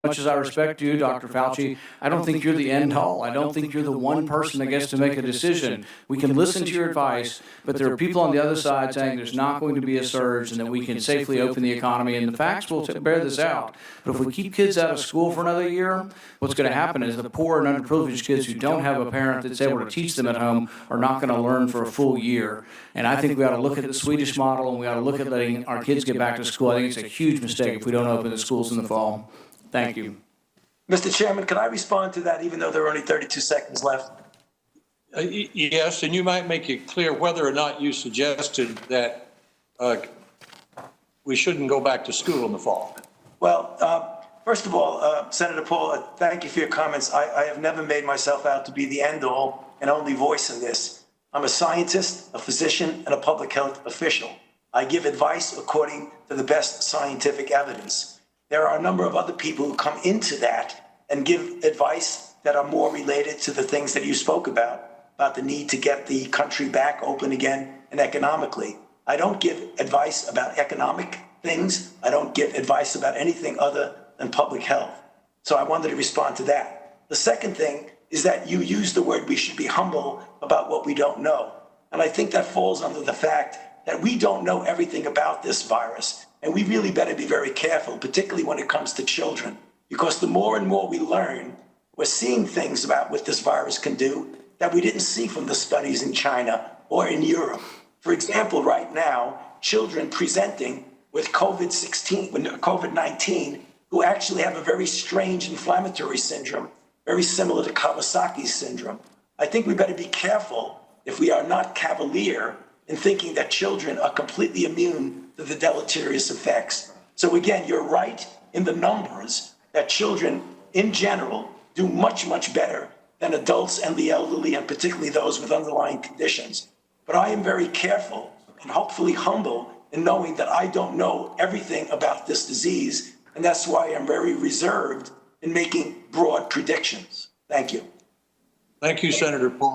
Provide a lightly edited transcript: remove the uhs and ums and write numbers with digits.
much as I respect you, Dr. Fauci, I don't think you're the end all. I don't think you're the one person that gets to make a decision. We can listen to your advice, but there are people on the other side saying there's not going to be a surge and that we can safely open the economy, and the facts will bear this out. But if we keep kids out of school for another year, what's going to happen is the poor and underprivileged kids who don't have a parent that's able to teach them at home are not going to learn for a full year. And I think we ought to look at the Swedish model, and we ought to look at letting our kids get back to school. I think it's a huge mistake if we don't open the schools in the fall. Thank you. Mr. Chairman, can I respond to that even though there are only 32 seconds left? Yes, and you might make it clear whether or not you suggested that we shouldn't go back to school in the fall. Well, first of all, Senator Paul, thank you for your comments. I have never made myself out to be the end-all and only voice in this. I'm a scientist, a physician, and a public health official. I give advice according to the best scientific evidence. There are a number of other people who come into that and give advice that are more related to the things that you spoke about the need to get the country back open again and economically. I don't give advice about economic things. I don't give advice about anything other than public health. So I wanted to respond to that. The second thing is that you use the word we should be humble about what we don't know. And I think that falls under the fact that we don't know everything about this virus. And we really better be very careful, particularly when it comes to children, because the more and more we learn, we're seeing things about what this virus can do that we didn't see from the studies in China or in Europe. For example, right now, children presenting with COVID-19 who actually have a very strange inflammatory syndrome, very similar to Kawasaki's syndrome. I think we better be careful if we are not cavalier in thinking that children are completely immune to the deleterious effects. So again, you're right in the numbers that children in general do much, much better than adults and the elderly, and particularly those with underlying conditions. But I am very careful and hopefully humble in knowing that I don't know everything about this disease, and that's why I'm very reserved in making broad predictions. Thank you. Thank you, Senator Paul.